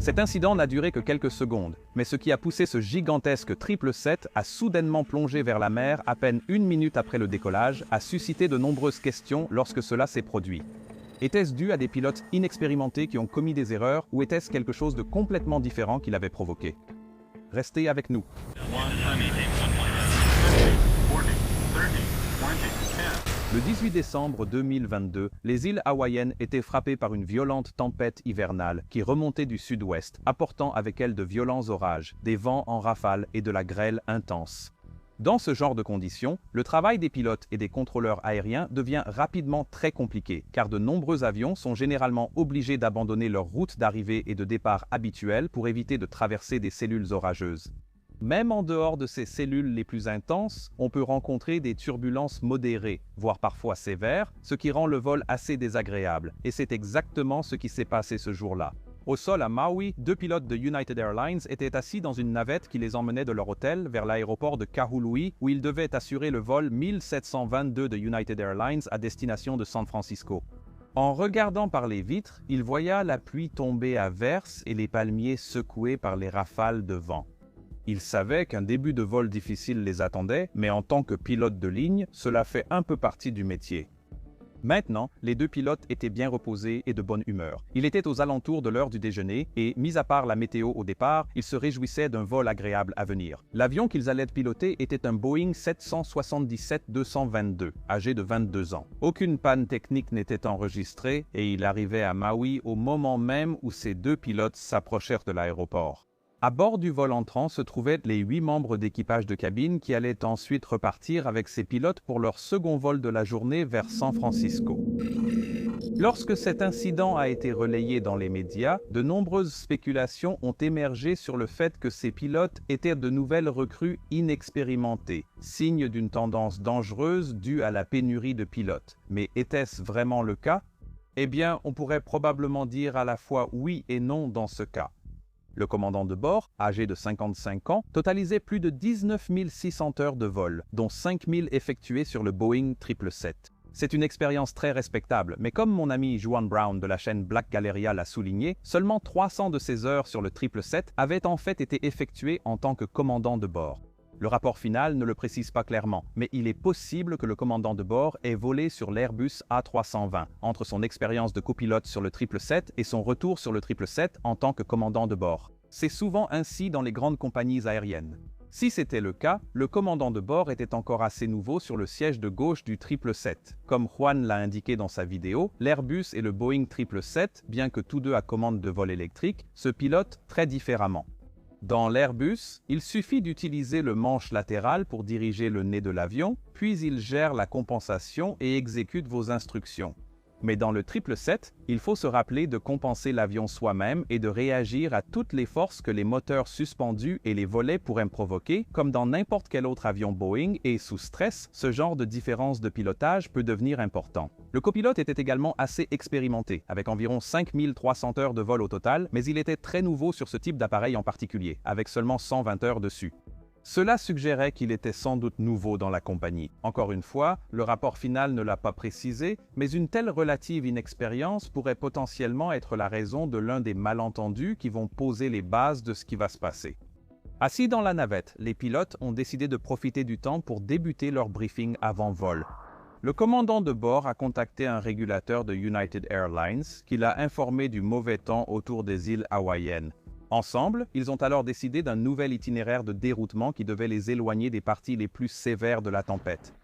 Cet incident n'a duré que quelques secondes, mais ce qui a poussé ce gigantesque 777 à soudainement plonger vers la mer à peine une minute après le décollage a suscité de nombreuses questions lorsque cela s'est produit. Était-ce dû à des pilotes inexpérimentés qui ont commis des erreurs ou était-ce quelque chose de complètement différent qui l'avait provoqué? Restez avec nous. Le 18 décembre 2022, les îles hawaïennes étaient frappées par une violente tempête hivernale qui remontait du sud-ouest, apportant avec elle de violents orages, des vents en rafales et de la grêle intense. Dans ce genre de conditions, le travail des pilotes et des contrôleurs aériens devient rapidement très compliqué, car de nombreux avions sont généralement obligés d'abandonner leur route d'arrivée et de départ habituelle pour éviter de traverser des cellules orageuses. Même en dehors de ces cellules les plus intenses, on peut rencontrer des turbulences modérées, voire parfois sévères, ce qui rend le vol assez désagréable, et c'est exactement ce qui s'est passé ce jour-là. Au sol à Maui, 2 pilotes de United Airlines étaient assis dans une navette qui les emmenait de leur hôtel vers l'aéroport de Kahului, où ils devaient assurer le vol 1722 de United Airlines à destination de San Francisco. En regardant par les vitres, ils voyaient la pluie tomber à verse et les palmiers secoués par les rafales de vent. Ils savaient qu'un début de vol difficile les attendait, mais en tant que pilote de ligne, cela fait un peu partie du métier. Maintenant, les 2 pilotes étaient bien reposés et de bonne humeur. Il était aux alentours de l'heure du déjeuner et, mis à part la météo au départ, ils se réjouissaient d'un vol agréable à venir. L'avion qu'ils allaient piloter était un Boeing 777-222, âgé de 22 ans. Aucune panne technique n'était enregistrée et il arrivait à Maui au moment même où ces 2 pilotes s'approchèrent de l'aéroport. À bord du vol entrant se trouvaient les 8 membres d'équipage de cabine qui allaient ensuite repartir avec ces pilotes pour leur second vol de la journée vers San Francisco. Lorsque cet incident a été relayé dans les médias, de nombreuses spéculations ont émergé sur le fait que ces pilotes étaient de nouvelles recrues inexpérimentées, signe d'une tendance dangereuse due à la pénurie de pilotes. Mais était-ce vraiment le cas? Eh bien, on pourrait probablement dire à la fois oui et non dans ce cas. Le commandant de bord, âgé de 55 ans, totalisait plus de 19 600 heures de vol, dont 5 000 effectuées sur le Boeing 777. C'est une expérience très respectable, mais comme mon ami Juan Brown de la chaîne Black Galleria l'a souligné, seulement 300 de ces heures sur le 777 avaient en fait été effectuées en tant que commandant de bord. Le rapport final ne le précise pas clairement, mais il est possible que le commandant de bord ait volé sur l'Airbus A320, entre son expérience de copilote sur le 777 et son retour sur le 777 en tant que commandant de bord. C'est souvent ainsi dans les grandes compagnies aériennes. Si c'était le cas, le commandant de bord était encore assez nouveau sur le siège de gauche du 777. Comme Juan l'a indiqué dans sa vidéo, l'Airbus et le Boeing 777, bien que tous deux à commande de vol électrique, se pilotent très différemment. Dans l'Airbus, il suffit d'utiliser le manche latéral pour diriger le nez de l'avion, puis il gère la compensation et exécute vos instructions. Mais dans le 777, il faut se rappeler de compenser l'avion soi-même et de réagir à toutes les forces que les moteurs suspendus et les volets pourraient provoquer, comme dans n'importe quel autre avion Boeing, et sous stress, ce genre de différence de pilotage peut devenir important. Le copilote était également assez expérimenté, avec environ 5300 heures de vol au total, mais il était très nouveau sur ce type d'appareil en particulier, avec seulement 120 heures dessus. Cela suggérait qu'il était sans doute nouveau dans la compagnie. Encore une fois, le rapport final ne l'a pas précisé, mais une telle relative inexpérience pourrait potentiellement être la raison de l'un des malentendus qui vont poser les bases de ce qui va se passer. Assis dans la navette, les pilotes ont décidé de profiter du temps pour débuter leur briefing avant vol. Le commandant de bord a contacté un régulateur de United Airlines qui l'a informé du mauvais temps autour des îles hawaïennes. Ensemble, ils ont alors décidé d'un nouvel itinéraire de déroutement qui devait les éloigner des parties les plus sévères de la tempête.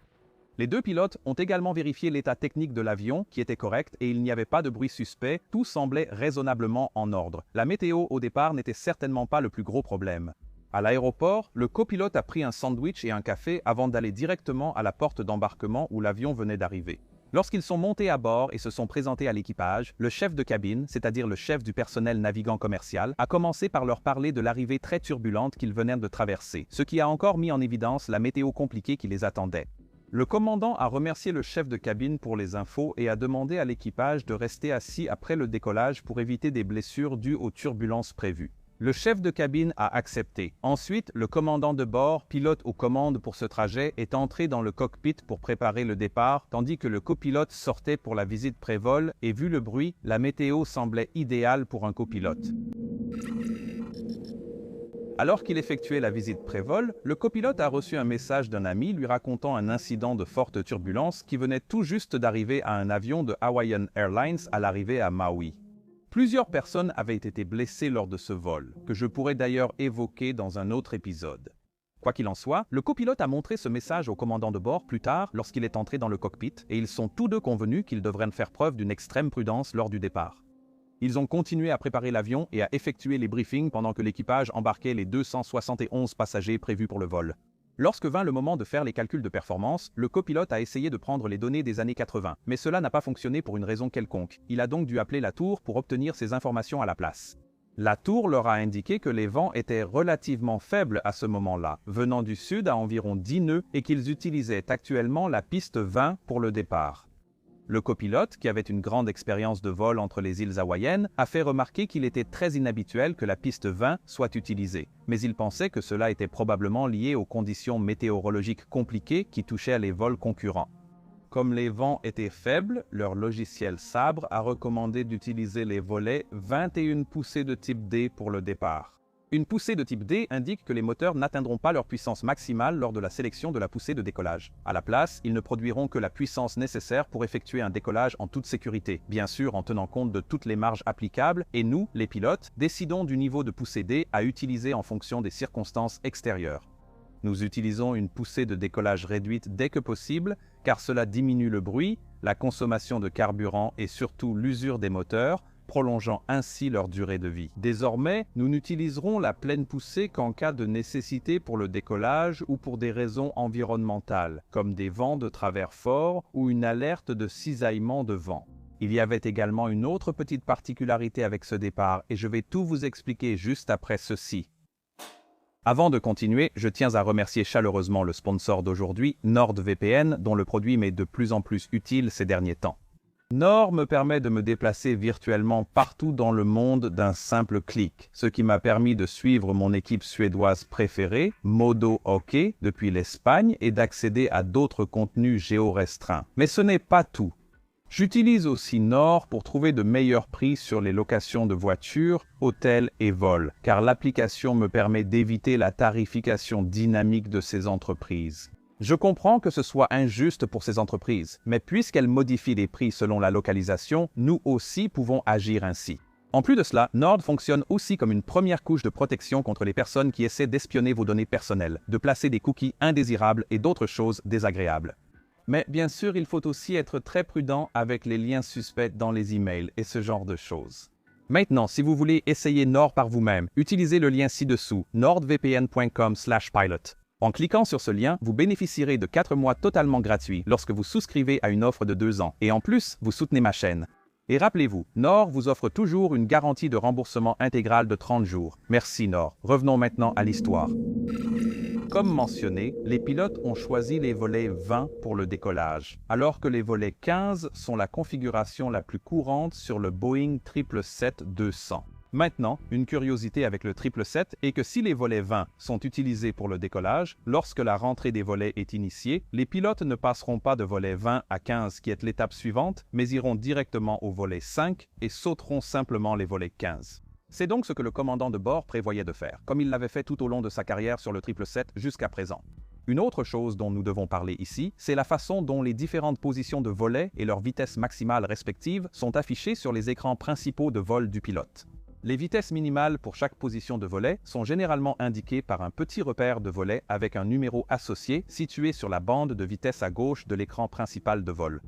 Les 2 pilotes ont également vérifié l'état technique de l'avion, qui était correct, et il n'y avait pas de bruit suspect, tout semblait raisonnablement en ordre. La météo au départ n'était certainement pas le plus gros problème. À l'aéroport, le copilote a pris un sandwich et un café avant d'aller directement à la porte d'embarquement où l'avion venait d'arriver. Lorsqu'ils sont montés à bord et se sont présentés à l'équipage, le chef de cabine, c'est-à-dire le chef du personnel navigant commercial, a commencé par leur parler de l'arrivée très turbulente qu'ils venaient de traverser, ce qui a encore mis en évidence la météo compliquée qui les attendait. Le commandant a remercié le chef de cabine pour les infos et a demandé à l'équipage de rester assis après le décollage pour éviter des blessures dues aux turbulences prévues. Le chef de cabine a accepté. Ensuite, le commandant de bord, pilote aux commandes pour ce trajet, est entré dans le cockpit pour préparer le départ, tandis que le copilote sortait pour la visite pré-vol et vu le bruit, la météo semblait idéale pour un copilote. Alors qu'il effectuait la visite pré-vol, le copilote a reçu un message d'un ami lui racontant un incident de forte turbulence qui venait tout juste d'arriver à un avion de Hawaiian Airlines à l'arrivée à Maui. Plusieurs personnes avaient été blessées lors de ce vol, que je pourrais d'ailleurs évoquer dans un autre épisode. Quoi qu'il en soit, le copilote a montré ce message au commandant de bord plus tard lorsqu'il est entré dans le cockpit et ils sont tous deux convenus qu'ils devraient faire preuve d'une extrême prudence lors du départ. Ils ont continué à préparer l'avion et à effectuer les briefings pendant que l'équipage embarquait les 271 passagers prévus pour le vol. Lorsque vint le moment de faire les calculs de performance, le copilote a essayé de prendre les données des années 80, mais cela n'a pas fonctionné pour une raison quelconque. Il a donc dû appeler la tour pour obtenir ces informations à la place. La tour leur a indiqué que les vents étaient relativement faibles à ce moment-là, venant du sud à environ 10 nœuds et qu'ils utilisaient actuellement la piste 20 pour le départ. Le copilote, qui avait une grande expérience de vol entre les îles hawaïennes, a fait remarquer qu'il était très inhabituel que la piste 20 soit utilisée, mais il pensait que cela était probablement lié aux conditions météorologiques compliquées qui touchaient les vols concurrents. Comme les vents étaient faibles, leur logiciel Sabre a recommandé d'utiliser les volets 21 poussées de type D pour le départ. Une poussée de type D indique que les moteurs n'atteindront pas leur puissance maximale lors de la sélection de la poussée de décollage. À la place, ils ne produiront que la puissance nécessaire pour effectuer un décollage en toute sécurité, bien sûr en tenant compte de toutes les marges applicables, et nous, les pilotes, décidons du niveau de poussée D à utiliser en fonction des circonstances extérieures. Nous utilisons une poussée de décollage réduite dès que possible, car cela diminue le bruit, la consommation de carburant et surtout l'usure des moteurs, prolongeant ainsi leur durée de vie. Désormais, nous n'utiliserons la pleine poussée qu'en cas de nécessité pour le décollage ou pour des raisons environnementales, comme des vents de travers forts ou une alerte de cisaillement de vent. Il y avait également une autre petite particularité avec ce départ et je vais tout vous expliquer juste après ceci. Avant de continuer, je tiens à remercier chaleureusement le sponsor d'aujourd'hui, NordVPN, dont le produit m'est de plus en plus utile ces derniers temps. Nord me permet de me déplacer virtuellement partout dans le monde d'un simple clic, ce qui m'a permis de suivre mon équipe suédoise préférée, Modo Hockey, depuis l'Espagne et d'accéder à d'autres contenus géorestreints. Mais ce n'est pas tout. J'utilise aussi Nord pour trouver de meilleurs prix sur les locations de voitures, hôtels et vols, car l'application me permet d'éviter la tarification dynamique de ces entreprises. Je comprends que ce soit injuste pour ces entreprises, mais puisqu'elles modifient les prix selon la localisation, nous aussi pouvons agir ainsi. En plus de cela, Nord fonctionne aussi comme une première couche de protection contre les personnes qui essaient d'espionner vos données personnelles, de placer des cookies indésirables et d'autres choses désagréables. Mais bien sûr, il faut aussi être très prudent avec les liens suspects dans les emails et ce genre de choses. Maintenant, si vous voulez essayer Nord par vous-même, utilisez le lien ci-dessous, nordvpn.com/pilot. En cliquant sur ce lien, vous bénéficierez de 4 mois totalement gratuits lorsque vous souscrivez à une offre de 2 ans. Et en plus, vous soutenez ma chaîne. Et rappelez-vous, Nord vous offre toujours une garantie de remboursement intégral de 30 jours. Merci Nord. Revenons maintenant à l'histoire. Comme mentionné, les pilotes ont choisi les volets 20 pour le décollage, alors que les volets 15 sont la configuration la plus courante sur le Boeing 777-200. Maintenant, une curiosité avec le 777 est que si les volets 20 sont utilisés pour le décollage, lorsque la rentrée des volets est initiée, les pilotes ne passeront pas de volet 20 à 15 qui est l'étape suivante, mais iront directement au volet 5 et sauteront simplement les volets 15. C'est donc ce que le commandant de bord prévoyait de faire, comme il l'avait fait tout au long de sa carrière sur le 777 jusqu'à présent. Une autre chose dont nous devons parler ici, c'est la façon dont les différentes positions de volets et leur vitesse maximale respective sont affichées sur les écrans principaux de vol du pilote. Les vitesses minimales pour chaque position de volet sont généralement indiquées par un petit repère de volet avec un numéro associé situé sur la bande de vitesse à gauche de l'écran principal de vol.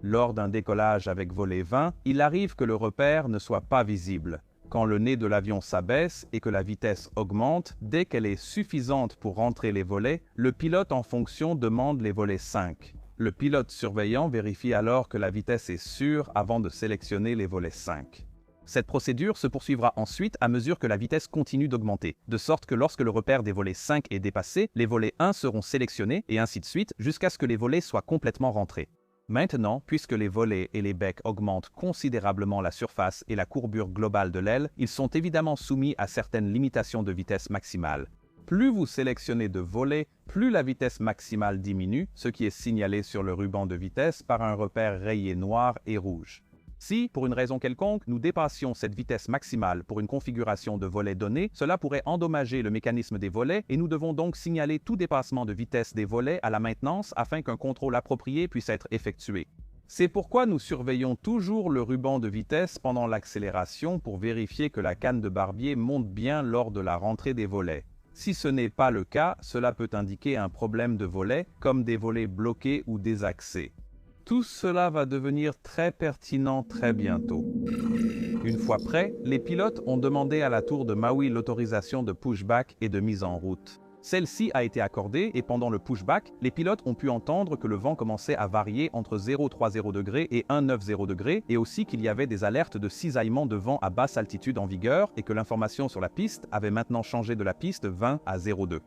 Lors d'un décollage avec volet 20, il arrive que le repère ne soit pas visible. Quand le nez de l'avion s'abaisse et que la vitesse augmente, dès qu'elle est suffisante pour rentrer les volets, le pilote en fonction demande les volets 5. Le pilote surveillant vérifie alors que la vitesse est sûre avant de sélectionner les volets 5. Cette procédure se poursuivra ensuite à mesure que la vitesse continue d'augmenter, de sorte que lorsque le repère des volets 5 est dépassé, les volets 1 seront sélectionnés et ainsi de suite jusqu'à ce que les volets soient complètement rentrés. Maintenant, puisque les volets et les becs augmentent considérablement la surface et la courbure globale de l'aile, ils sont évidemment soumis à certaines limitations de vitesse maximale. Plus vous sélectionnez de volets, plus la vitesse maximale diminue, ce qui est signalé sur le ruban de vitesse par un repère rayé noir et rouge. Si, pour une raison quelconque, nous dépassions cette vitesse maximale pour une configuration de volet donnée, cela pourrait endommager le mécanisme des volets et nous devons donc signaler tout dépassement de vitesse des volets à la maintenance afin qu'un contrôle approprié puisse être effectué. C'est pourquoi nous surveillons toujours le ruban de vitesse pendant l'accélération pour vérifier que la canne de barbier monte bien lors de la rentrée des volets. Si ce n'est pas le cas, cela peut indiquer un problème de volet, comme des volets bloqués ou désaxés. Tout cela va devenir très pertinent très bientôt. Une fois prêts, les pilotes ont demandé à la tour de Maui l'autorisation de pushback et de mise en route. Celle-ci a été accordée et pendant le pushback, les pilotes ont pu entendre que le vent commençait à varier entre 0,30 et 1,90 et aussi qu'il y avait des alertes de cisaillement de vent à basse altitude en vigueur et que l'information sur la piste avait maintenant changé de la piste 20 à 0,2.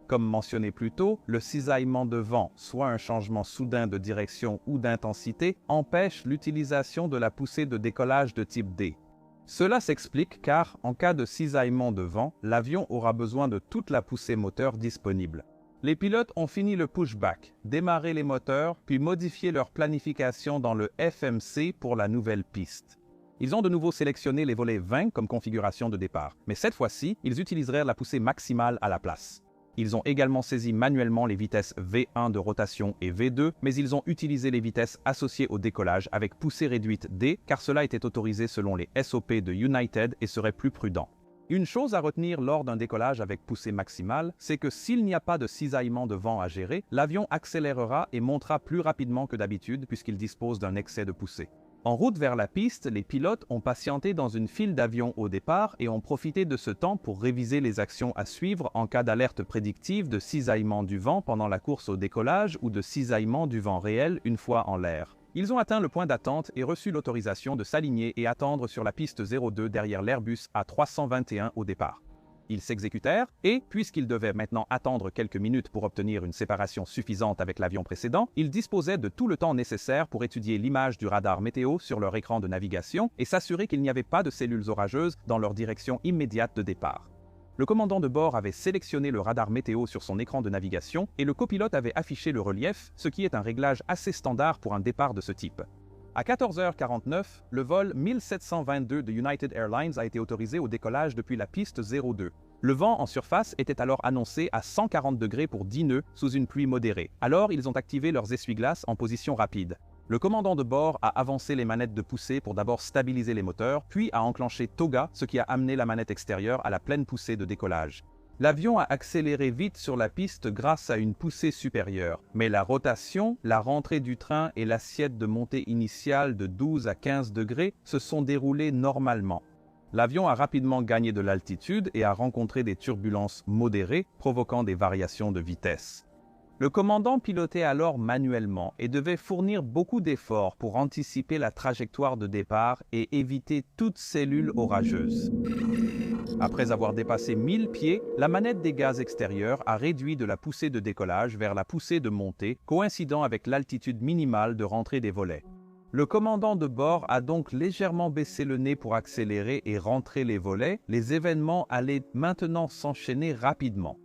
Comme mentionné plus tôt, le cisaillement de vent, soit un changement soudain de direction ou d'intensité, empêche l'utilisation de la poussée de décollage de type D. Cela s'explique car, en cas de cisaillement de vent, l'avion aura besoin de toute la poussée moteur disponible. Les pilotes ont fini le pushback, démarré les moteurs, puis modifié leur planification dans le FMC pour la nouvelle piste. Ils ont de nouveau sélectionné les volets 20 comme configuration de départ, mais cette fois-ci, ils utiliseraient la poussée maximale à la place. Ils ont également saisi manuellement les vitesses V1 de rotation et V2, mais ils ont utilisé les vitesses associées au décollage avec poussée réduite D, car cela était autorisé selon les SOP de United et serait plus prudent. Une chose à retenir lors d'un décollage avec poussée maximale, c'est que s'il n'y a pas de cisaillement de vent à gérer, l'avion accélérera et montera plus rapidement que d'habitude puisqu'il dispose d'un excès de poussée. En route vers la piste, les pilotes ont patienté dans une file d'avions au départ et ont profité de ce temps pour réviser les actions à suivre en cas d'alerte prédictive de cisaillement du vent pendant la course au décollage ou de cisaillement du vent réel une fois en l'air. Ils ont atteint le point d'attente et reçu l'autorisation de s'aligner et attendre sur la piste 02 derrière l'Airbus A321 au départ. Ils s'exécutèrent et, puisqu'ils devaient maintenant attendre quelques minutes pour obtenir une séparation suffisante avec l'avion précédent, ils disposaient de tout le temps nécessaire pour étudier l'image du radar météo sur leur écran de navigation et s'assurer qu'il n'y avait pas de cellules orageuses dans leur direction immédiate de départ. Le commandant de bord avait sélectionné le radar météo sur son écran de navigation et le copilote avait affiché le relief, ce qui est un réglage assez standard pour un départ de ce type. À 14h49, le vol 1722 de United Airlines a été autorisé au décollage depuis la piste 02. Le vent en surface était alors annoncé à 140 degrés pour 10 nœuds sous une pluie modérée. Alors, ils ont activé leurs essuie-glaces en position rapide. Le commandant de bord a avancé les manettes de poussée pour d'abord stabiliser les moteurs, puis a enclenché TOGA, ce qui a amené la manette extérieure à la pleine poussée de décollage. L'avion a accéléré vite sur la piste grâce à une poussée supérieure, mais la rotation, la rentrée du train et l'assiette de montée initiale de 12 à 15 degrés se sont déroulées normalement. L'avion a rapidement gagné de l'altitude et a rencontré des turbulences modérées, provoquant des variations de vitesse. Le commandant pilotait alors manuellement et devait fournir beaucoup d'efforts pour anticiper la trajectoire de départ et éviter toute cellule orageuse. Après avoir dépassé 1000 pieds, la manette des gaz extérieurs a réduit de la poussée de décollage vers la poussée de montée, coïncidant avec l'altitude minimale de rentrée des volets. Le commandant de bord a donc légèrement baissé le nez pour accélérer et rentrer les volets. Les événements allaient maintenant s'enchaîner rapidement.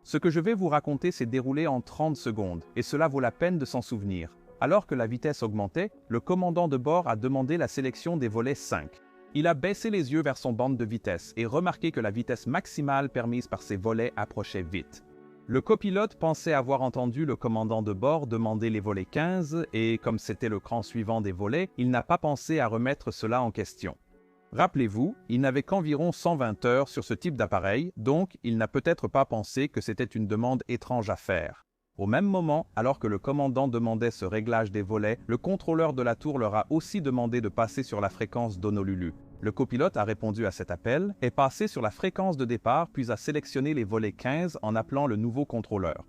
Ce que je vais vous raconter s'est déroulé en 30 secondes, et cela vaut la peine de s'en souvenir. Alors que la vitesse augmentait, le commandant de bord a demandé la sélection des volets 5. Il a baissé les yeux vers son bande de vitesse et remarqué que la vitesse maximale permise par ces volets approchait vite. Le copilote pensait avoir entendu le commandant de bord demander les volets 15 et, comme c'était le cran suivant des volets, il n'a pas pensé à remettre cela en question. Rappelez-vous, il n'avait qu'environ 120 heures sur ce type d'appareil, donc il n'a peut-être pas pensé que c'était une demande étrange à faire. Au même moment, alors que le commandant demandait ce réglage des volets, le contrôleur de la tour leur a aussi demandé de passer sur la fréquence d'Honolulu. Le copilote a répondu à cet appel, est passé sur la fréquence de départ puis a sélectionné les volets 15 en appelant le nouveau contrôleur.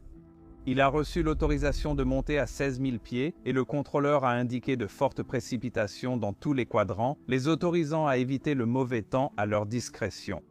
Il a reçu l'autorisation de monter à 16 000 pieds et le contrôleur a indiqué de fortes précipitations dans tous les quadrants, les autorisant à éviter le mauvais temps à leur discrétion.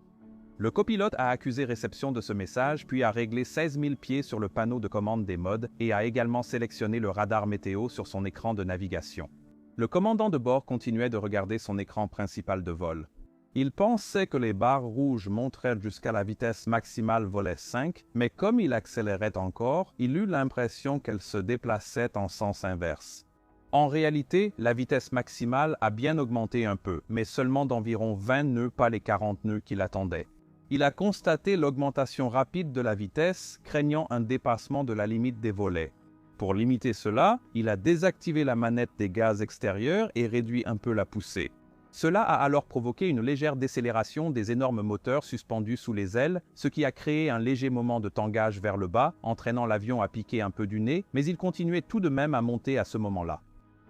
Le copilote a accusé réception de ce message puis a réglé 16 000 pieds sur le panneau de commande des modes et a également sélectionné le radar météo sur son écran de navigation. Le commandant de bord continuait de regarder son écran principal de vol. Il pensait que les barres rouges montraient jusqu'à la vitesse maximale volet 5, mais comme il accélérait encore, il eut l'impression qu'elles se déplaçaient en sens inverse. En réalité, la vitesse maximale a bien augmenté un peu, mais seulement d'environ 20 nœuds, pas les 40 nœuds qu'il attendait. Il a constaté l'augmentation rapide de la vitesse, craignant un dépassement de la limite des volets. Pour limiter cela, il a désactivé la manette des gaz extérieurs et réduit un peu la poussée. Cela a alors provoqué une légère décélération des énormes moteurs suspendus sous les ailes, ce qui a créé un léger moment de tangage vers le bas, entraînant l'avion à piquer un peu du nez, mais il continuait tout de même à monter à ce moment-là.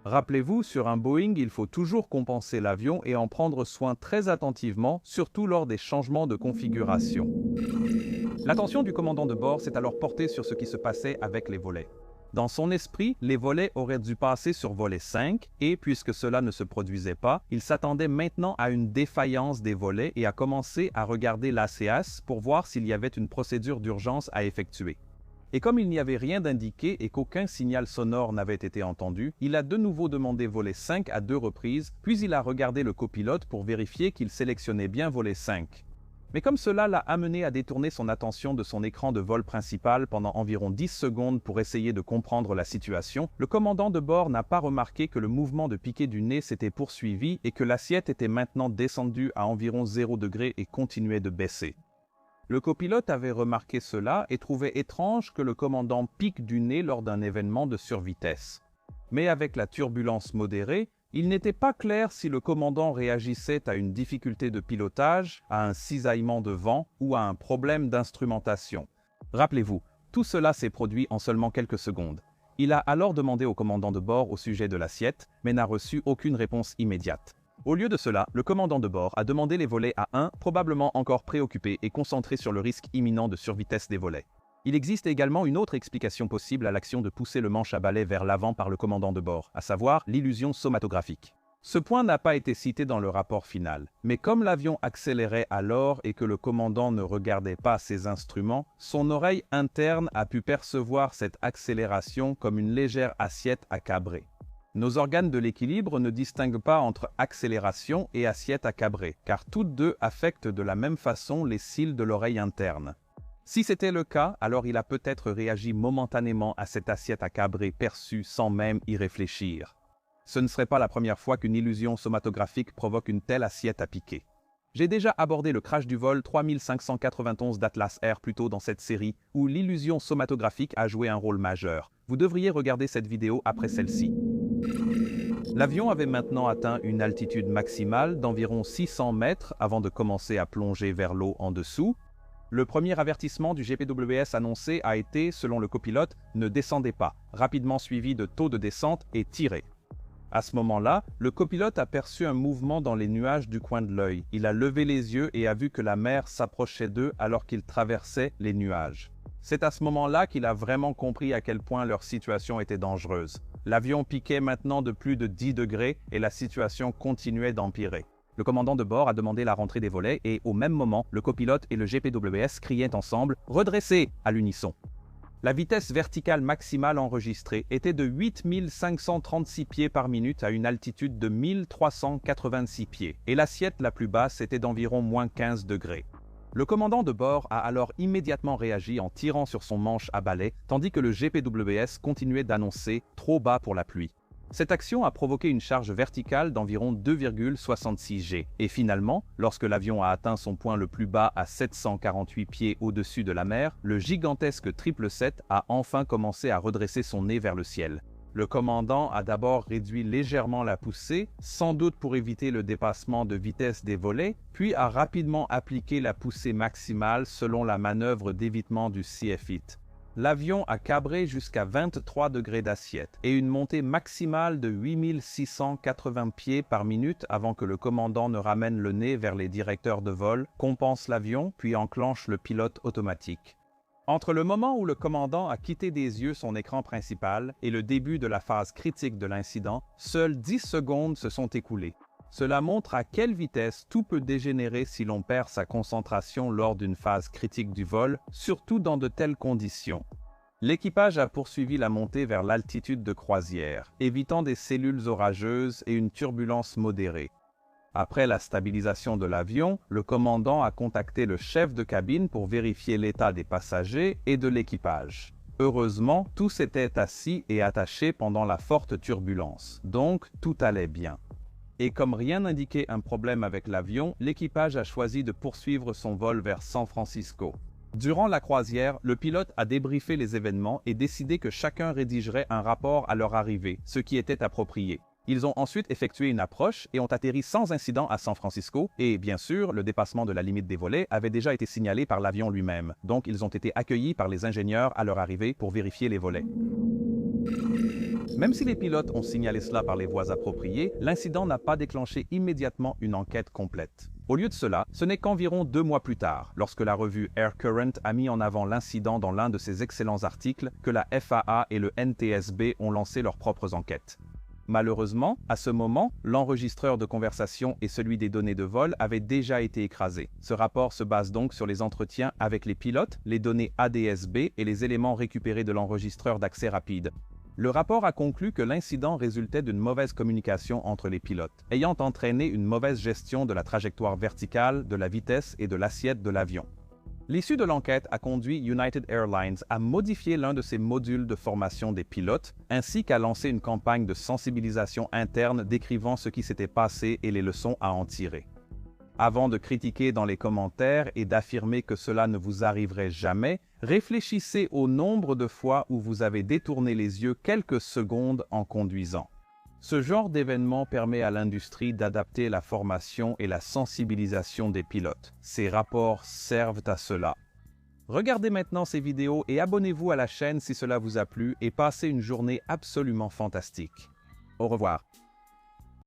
Rappelez-vous, sur un Boeing, il faut toujours compenser l'avion et en prendre soin très attentivement, surtout lors des changements de configuration. L'attention du commandant de bord s'est alors portée sur ce qui se passait avec les volets. Dans son esprit, les volets auraient dû passer sur volet 5 et, puisque cela ne se produisait pas, il s'attendait maintenant à une défaillance des volets et a commencé à regarder l'ACAS pour voir s'il y avait une procédure d'urgence à effectuer. Et comme il n'y avait rien d'indiqué et qu'aucun signal sonore n'avait été entendu, il a de nouveau demandé volet 5 à 2 reprises, puis il a regardé le copilote pour vérifier qu'il sélectionnait bien volet 5. Mais comme cela l'a amené à détourner son attention de son écran de vol principal pendant environ 10 secondes pour essayer de comprendre la situation, le commandant de bord n'a pas remarqué que le mouvement de piqué du nez s'était poursuivi et que l'assiette était maintenant descendue à environ 0 degré et continuait de baisser. Le copilote avait remarqué cela et trouvait étrange que le commandant pique du nez lors d'un événement de survitesse. Mais avec la turbulence modérée, il n'était pas clair si le commandant réagissait à une difficulté de pilotage, à un cisaillement de vent ou à un problème d'instrumentation. Rappelez-vous, tout cela s'est produit en seulement quelques secondes. Il a alors demandé au commandant de bord au sujet de l'assiette, mais n'a reçu aucune réponse immédiate. Au lieu de cela, le commandant de bord a demandé les volets à 1, probablement encore préoccupé et concentré sur le risque imminent de survitesse des volets. Il existe également une autre explication possible à l'action de pousser le manche à balai vers l'avant par le commandant de bord, à savoir l'illusion somatographique. Ce point n'a pas été cité dans le rapport final, mais comme l'avion accélérait alors et que le commandant ne regardait pas ses instruments, son oreille interne a pu percevoir cette accélération comme une légère assiette à cabrer. Nos organes de l'équilibre ne distinguent pas entre accélération et assiette à cabrer, car toutes deux affectent de la même façon les cils de l'oreille interne. Si c'était le cas, alors il a peut-être réagi momentanément à cette assiette à cabrer perçue sans même y réfléchir. Ce ne serait pas la première fois qu'une illusion somatographique provoque une telle assiette à piquer. J'ai déjà abordé le crash du vol 3591 d'Atlas Air plus tôt dans cette série, où l'illusion somatographique a joué un rôle majeur. Vous devriez regarder cette vidéo après celle-ci. L'avion avait maintenant atteint une altitude maximale d'environ 600 mètres avant de commencer à plonger vers l'eau en dessous. Le premier avertissement du GPWS annoncé a été, selon le copilote, « Ne descendez pas », rapidement suivi de « Taux de descente » et « Tirez ». À ce moment-là, le copilote a perçu un mouvement dans les nuages du coin de l'œil. Il a levé les yeux et a vu que la mer s'approchait d'eux alors qu'ils traversaient les nuages. C'est à ce moment-là qu'il a vraiment compris à quel point leur situation était dangereuse. L'avion piquait maintenant de plus de 10 degrés et la situation continuait d'empirer. Le commandant de bord a demandé la rentrée des volets et, au même moment, le copilote et le GPWS criaient ensemble « Redressez !» à l'unisson. La vitesse verticale maximale enregistrée était de 8536 pieds par minute à une altitude de 1386 pieds et l'assiette la plus basse était d'environ moins 15 degrés. Le commandant de bord a alors immédiatement réagi en tirant sur son manche à balai, tandis que le GPWS continuait d'annoncer « trop bas pour la pluie ». Cette action a provoqué une charge verticale d'environ 2,66 G. Et finalement, lorsque l'avion a atteint son point le plus bas à 748 pieds au-dessus de la mer, le gigantesque 777 a enfin commencé à redresser son nez vers le ciel. Le commandant a d'abord réduit légèrement la poussée, sans doute pour éviter le dépassement de vitesse des volets, puis a rapidement appliqué la poussée maximale selon la manœuvre d'évitement du CFIT. L'avion a cabré jusqu'à 23 degrés d'assiette et une montée maximale de 8680 pieds par minute avant que le commandant ne ramène le nez vers les directeurs de vol, compense l'avion, puis enclenche le pilote automatique. Entre le moment où le commandant a quitté des yeux son écran principal et le début de la phase critique de l'incident, seules 10 secondes se sont écoulées. Cela montre à quelle vitesse tout peut dégénérer si l'on perd sa concentration lors d'une phase critique du vol, surtout dans de telles conditions. L'équipage a poursuivi la montée vers l'altitude de croisière, évitant des cellules orageuses et une turbulence modérée. Après la stabilisation de l'avion, le commandant a contacté le chef de cabine pour vérifier l'état des passagers et de l'équipage. Heureusement, tous étaient assis et attachés pendant la forte turbulence, donc tout allait bien. Et comme rien n'indiquait un problème avec l'avion, l'équipage a choisi de poursuivre son vol vers San Francisco. Durant la croisière, le pilote a débriefé les événements et décidé que chacun rédigerait un rapport à leur arrivée, ce qui était approprié. Ils ont ensuite effectué une approche et ont atterri sans incident à San Francisco et, bien sûr, le dépassement de la limite des volets avait déjà été signalé par l'avion lui-même, donc ils ont été accueillis par les ingénieurs à leur arrivée pour vérifier les volets. Même si les pilotes ont signalé cela par les voies appropriées, l'incident n'a pas déclenché immédiatement une enquête complète. Au lieu de cela, ce n'est qu'environ 2 mois plus tard, lorsque la revue Air Current a mis en avant l'incident dans l'un de ses excellents articles, que la FAA et le NTSB ont lancé leurs propres enquêtes. Malheureusement, à ce moment, l'enregistreur de conversation et celui des données de vol avaient déjà été écrasés. Ce rapport se base donc sur les entretiens avec les pilotes, les données ADSB et les éléments récupérés de l'enregistreur d'accès rapide. Le rapport a conclu que l'incident résultait d'une mauvaise communication entre les pilotes, ayant entraîné une mauvaise gestion de la trajectoire verticale, de la vitesse et de l'assiette de l'avion. L'issue de l'enquête a conduit United Airlines à modifier l'un de ses modules de formation des pilotes, ainsi qu'à lancer une campagne de sensibilisation interne décrivant ce qui s'était passé et les leçons à en tirer. Avant de critiquer dans les commentaires et d'affirmer que cela ne vous arriverait jamais, réfléchissez au nombre de fois où vous avez détourné les yeux quelques secondes en conduisant. Ce genre d'événement permet à l'industrie d'adapter la formation et la sensibilisation des pilotes. Ces rapports servent à cela. Regardez maintenant ces vidéos et abonnez-vous à la chaîne si cela vous a plu et passez une journée absolument fantastique. Au revoir.